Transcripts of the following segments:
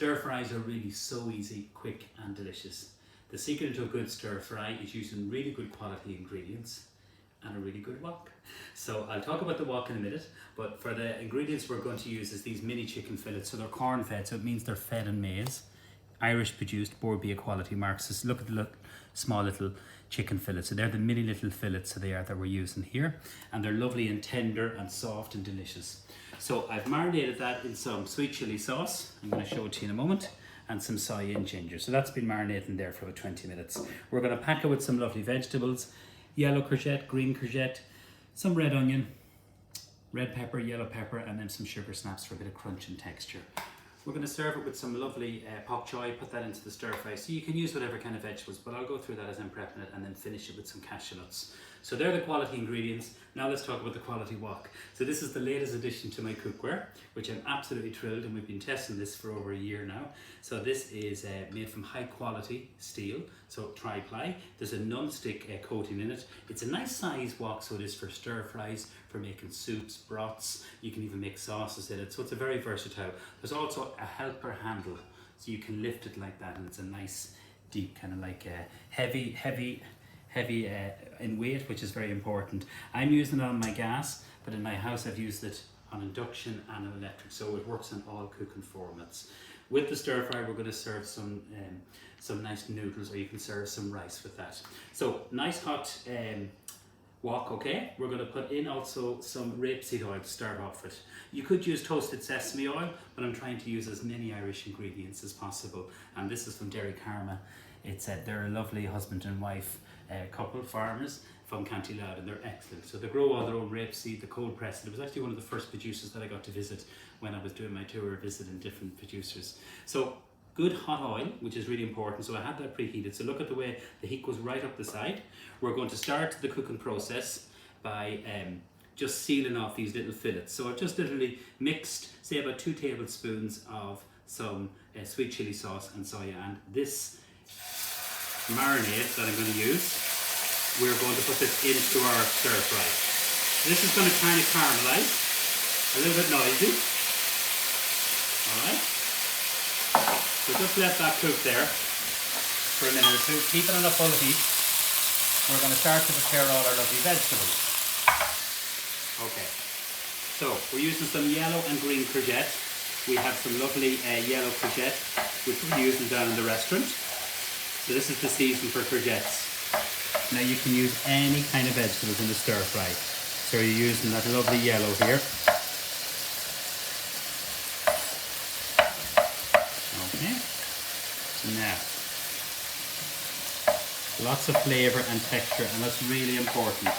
Stir fries are really so easy, quick and delicious. The secret to a good stir fry is using really good quality ingredients and a really good wok. So I'll talk about the wok in a minute, but for the ingredients we're going to use is these mini chicken fillets. So they're corn fed, so it means they're fed in maize. Irish produced, Borbia quality marks. Just look at the small little chicken fillets. So they're the mini little fillets that we're using here. And they're lovely and tender and soft and delicious. So I've marinated that in some sweet chili sauce. I'm going to show it to you in a moment. And some soy and ginger. So that's been marinating there for about 20 minutes. We're going to pack it with some lovely vegetables. Yellow courgette, green courgette, some red onion, red pepper, yellow pepper, and then some sugar snaps for a bit of crunch and texture. We're going to serve it with some lovely pak choy, put that into the stir fry. So you can use whatever kind of vegetables, but I'll go through that as I'm prepping it and then finish it with some cashew nuts. So they're the quality ingredients. Now let's talk about the quality wok. So this is the latest addition to my cookware, which I'm absolutely thrilled, and we've been testing this for over a year now. So this is made from high quality steel, so tri-ply. There's a non-stick coating in it. It's a nice size wok, so it is for stir fries, for making soups, broths. You can even make sauces in it, so it's a very versatile. There's also a helper handle, so you can lift it like that, and it's a nice deep kind of like heavy in weight, which is very important. I'm using it on my gas, but in my house I've used it on induction and on electric, so it works on all cooking formats. With the stir fry, we're going to serve some nice noodles, or you can serve some rice with that. So nice hot wok, okay? We're going to put in also some rapeseed oil to start off with. You could use toasted sesame oil, but I'm trying to use as many Irish ingredients as possible. And this is from Dairy Karma. They're a lovely husband and wife couple, farmers from County Loud, and they're excellent. So they grow all their own rapeseed, the cold press. It was actually one of the first producers that I got to visit when I was doing my tour, visiting different producers. So good hot oil, which is really important. So I had that preheated. So look at the way the heat goes right up the side. We're going to start the cooking process by just sealing off these little fillets. So I've just literally mixed, say, about 2 tablespoons of some sweet chili sauce and soya, and this marinade that I'm going to use, we're going to put this into our stir fry. This is going to kind of caramelize, a little bit noisy. Alright, so just let that cook there for a minute or two, keep it on a full heat. We're going to start to prepare all our lovely vegetables. Okay, so we're using some yellow and green courgette. We have some lovely yellow courgette, which we're using down in the restaurant. So this is the season for courgettes. Now you can use any kind of vegetables in the stir fry. So you're using that lovely yellow here. Okay. Now, lots of flavour and texture, and that's really important.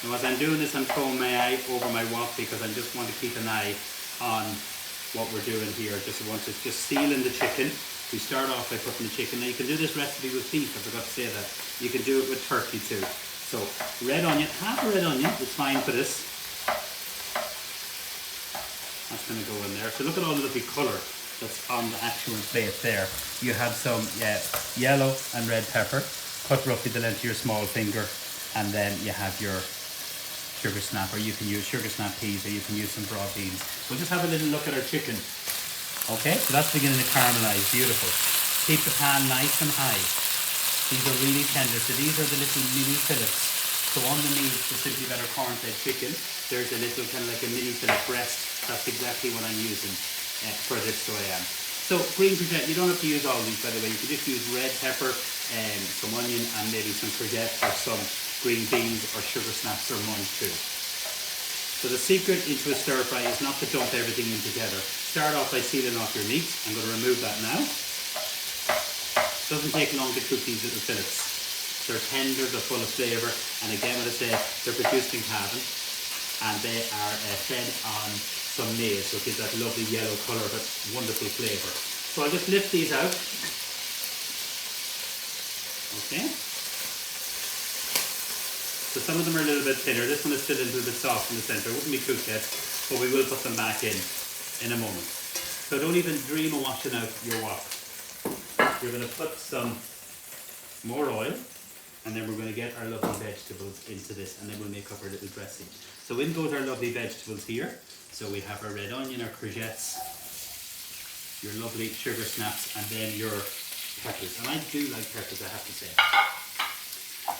Now as I'm doing this, I'm throwing my eye over my wok because I just want to keep an eye on what we're doing here. I want to just seal in the chicken. We start off by putting the chicken. Now you can do this recipe with beef, I forgot to say that. You can do it with turkey too. So red onion, half a red onion is fine for this. That's going to go in there. So look at all the lovely colour that's on the actual plate there. You have some yellow and red pepper, cut roughly the length of your small finger, and then you have your sugar snap, or you can use sugar snap peas, or you can use some broad beans. We'll just have a little look at our chicken. Okay, so that's beginning to caramelize, beautiful. Keep the pan nice and high. These are really tender, so these are the little mini fillets. So underneath the Simply Better corn-fed chicken, there's a little kind of like a mini fillet breast. That's exactly what I'm using for this, so I am. So green courgette, you don't have to use all these, by the way. You can just use red pepper, some onion, and maybe some courgette, or some green beans, or sugar snaps, or munch too. So the secret into a stir fry is not to dump everything in together. Start off by sealing off your meat. I'm going to remove that now. It doesn't take long to cook these little fillets. They're tender, they're full of flavour, and again, as I say, they're produced in Cavan, and they are fed on some maize, so it gives that lovely yellow colour but wonderful flavour. So I'll just lift these out. Okay. So some of them are a little bit thinner. This one is still a little bit soft in the centre. It wouldn't be cooked yet, but we will put them back in a moment. So don't even dream of washing out your wok. We're going to put some more oil, and then we're going to get our lovely vegetables into this, and then we'll make up our little dressing. So in goes our lovely vegetables here. So we have our red onion, our courgettes, your lovely sugar snaps, and then your peppers. And I do like peppers, I have to say.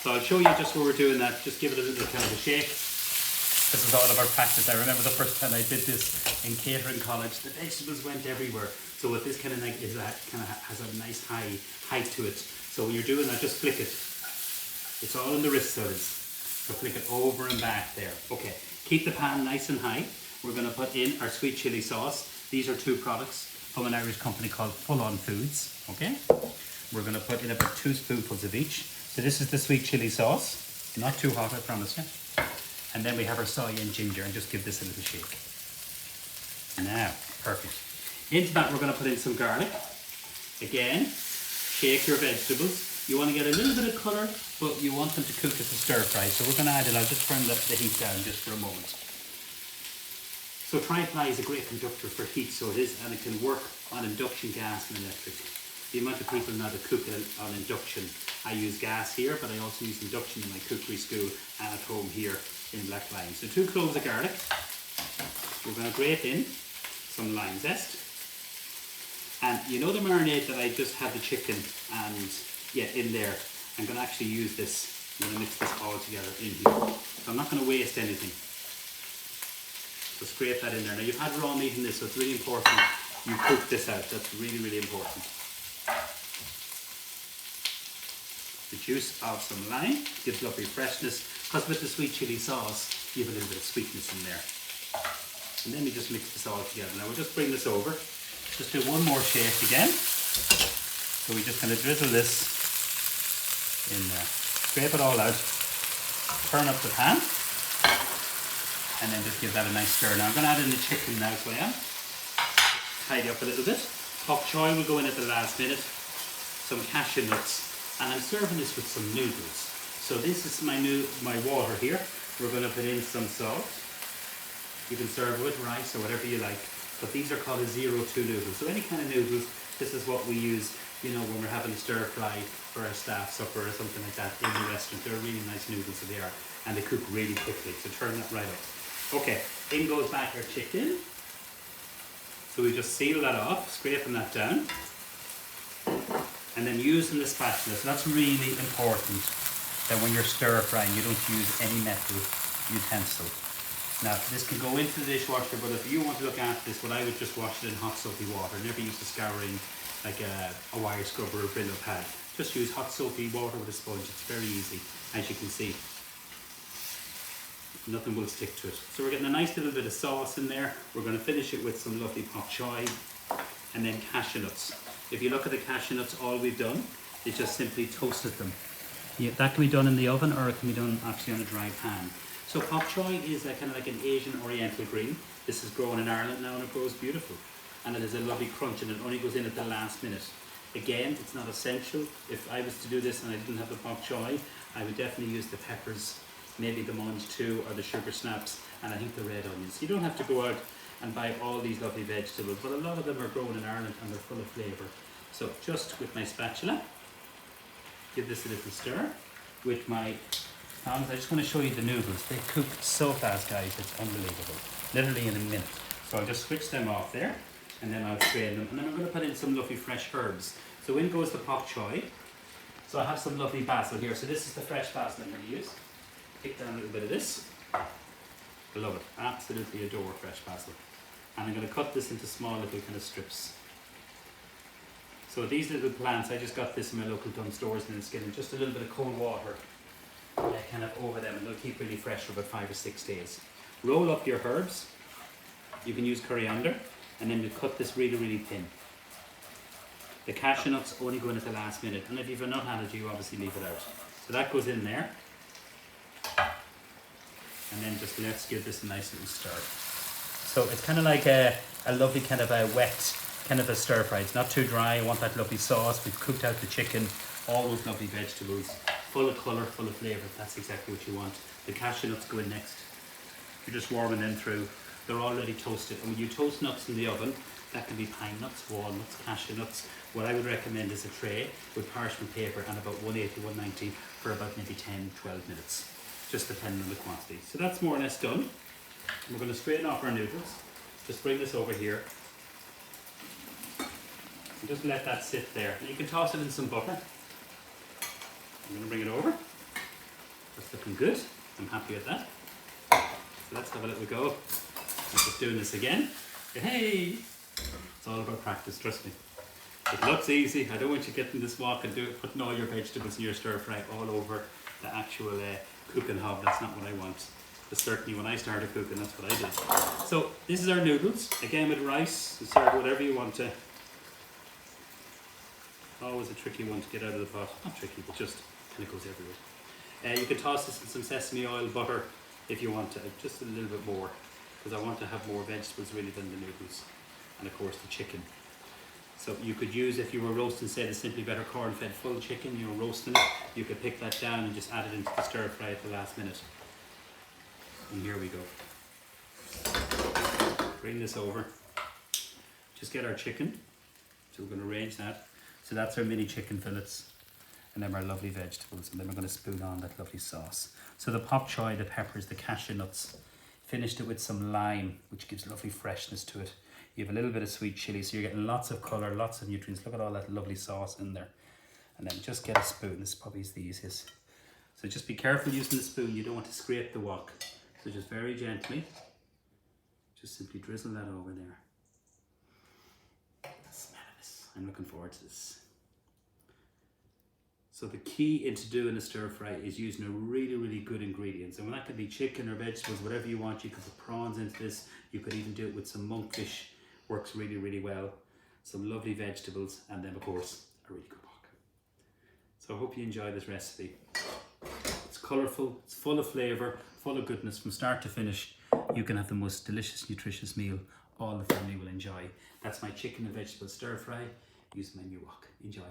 So I'll show you just where we're doing that. Just give it a little kind of a shake. This is all of our practice. I remember the first time I did this in catering college, the vegetables went everywhere. So what this kind of like is that kind of has a nice high height to it. So when you're doing that, just flick it. It's all in the wrist, so it is. So flick it over and back there. Okay, keep the pan nice and high. We're going to put in our sweet chili sauce. These are 2 products from an Irish company called Full On Foods. Okay, we're going to put in about 2 spoonfuls of each. So this is the sweet chili sauce. Not too hot, I promise you. And then we have our soy and ginger, and just give this a little shake. Now, perfect. Into that, we're going to put in some garlic. Again, shake your vegetables. You want to get a little bit of colour, but you want them to cook at the stir fry. So we're going to add it. I'll just turn the heat down just for a moment. So tri-ply is a great conductor for heat, so it is, and it can work on induction, gas and electric. The amount of people now that cook on induction, I use gas here, but I also use induction in my cookery school and at home here in Black Lion. So 2 cloves of garlic. We're going to grate in some lime zest. And you know the marinade that I just had the chicken and in there? I'm going to actually use this. I'm going to mix this all together in here. So I'm not going to waste anything. So scrape that in there. Now you've had raw meat in this, so it's really important you cook this out. That's really, really important. The juice of some lime gives lovely freshness, because with the sweet chili sauce you have a little bit of sweetness in there. And then we just mix this all together. Now we'll just bring this over. Just do one more shake again. So we just kind of drizzle this in there. Scrape it all out. Turn up the pan. And then just give that a nice stir. Now I'm going to add in the chicken now, so I am. Tidy up a little bit. Bok choy will go in at the last minute. Some cashew nuts. And I'm serving this with some noodles. So this is my water here. We're going to put in some salt. You can serve with rice or whatever you like. But these are called a 0-2 noodles. So any kind of noodles, this is what we use, you know, when we're having a stir fry for our staff supper or something like that in the restaurant. They're really nice noodles, so they are. And they cook really quickly. So turn that right up. Okay, in goes back our chicken. So we just seal that off, scraping that down. And then using the spatula. So that's really important that when you're stir frying, you don't use any metal utensil. Now, this can go into the dishwasher, but if you want to look after this, what I would just wash it in hot soapy water. Never use the scouring like a wire scrubber or Brillo pad. Just use hot soapy water with a sponge. It's very easy, as you can see. Nothing will stick to it. So we're getting a nice little bit of sauce in there. We're going to finish it with some lovely bok choy and then cashew nuts. If you look at the cashew nuts, all we've done is just simply toasted them. Yeah, that can be done in the oven, or it can be done actually on a dry pan. So bok choy is kind of like an Asian oriental green. This is grown in Ireland now and it grows beautiful. And it has a lovely crunch and it only goes in at the last minute. Again, it's not essential. If I was to do this and I didn't have the bok choy, I would definitely use the peppers, maybe the mange too, or the sugar snaps, and I think the red onions. You don't have to go out and buy all these lovely vegetables, but a lot of them are grown in Ireland and they're full of flavour. So just with my spatula, give this a little stir. With my tongs, I just want to show you the noodles. They cook so fast, guys, it's unbelievable. Literally in a minute. So I'll just switch them off there, and then I'll strain them. And then I'm going to put in some lovely fresh herbs. So in goes the bok choy. So I have some lovely basil here. So this is the fresh basil I'm going to use. Pick down a little bit of this. I love it. Absolutely adore fresh basil. And I'm going to cut this into small little kind of strips. So these little plants, I just got this in my local Dunn stores, and it's getting just a little bit of cold water kind of over them, and they'll keep really fresh for about 5 or 6 days. Roll up your herbs. You can use coriander, and then you cut this really, really thin. The cashew nuts only go in at the last minute, and if you have a nut allergy, you obviously leave it out. So that goes in there. And then just let's give this a nice little stir. So it's kind of like a lovely kind of a wet kind of a stir fry. It's not too dry. I want that lovely sauce. We've cooked out the chicken, all those lovely vegetables, full of colour, full of flavour. That's exactly what you want. The cashew nuts go in next. You're just warming them through. They're already toasted. And when you toast nuts in the oven, that can be pine nuts, walnuts, cashew nuts. What I would recommend is a tray with parchment paper and about 180, 190 for about maybe 10, 12 minutes. Just depending on the quantity. So that's more or less done. We're going to straighten off our noodles. Just bring this over here. And just let that sit there. And you can toss it in some butter. I'm going to bring it over. That's looking good. I'm happy with that. So let's have a little go. I'm just doing this again. Hey! It's all about practice, trust me. It looks easy. I don't want you getting this wok and putting all your vegetables in your stir fry all over the actual cooking hob. That's not what I want. But certainly when I started cooking, that's what I did. So this is our noodles. Again with rice. You serve whatever you want to. Always a tricky one to get out of the pot. Not tricky, but just kind of goes everywhere. You can toss this in some sesame oil, butter, if you want to. Just a little bit more. Because I want to have more vegetables really than the noodles. And of course the chicken. So you could use, if you were roasting, say, the Simply Better corn-fed full chicken, you're roasting it, you could pick that down and just add it into the stir fry at the last minute. And here we go. Bring this over. Just get our chicken. So we're going to arrange that. So that's our mini chicken fillets. And then our lovely vegetables. And then we're going to spoon on that lovely sauce. So the pak choy, the peppers, the cashew nuts. Finished it with some lime, which gives lovely freshness to it. You have a little bit of sweet chili, so you're getting lots of colour, lots of nutrients. Look at all that lovely sauce in there. And then just get a spoon. This probably is the easiest. So just be careful using the spoon. You don't want to scrape the wok. So just very gently, just simply drizzle that over there. The smell of this. I'm looking forward to this. So the key into doing a stir fry is using a really, really good ingredients. And that could be chicken or vegetables, whatever you want. You could put prawns into this. You could even do it with some monkfish. Works really, really well. Some lovely vegetables, and then of course a really good wok. So I hope you enjoy this recipe. It's colourful, it's full of flavour, full of goodness from start to finish. You can have the most delicious, nutritious meal all the family will enjoy. That's my chicken and vegetable stir fry using my new wok. Enjoy.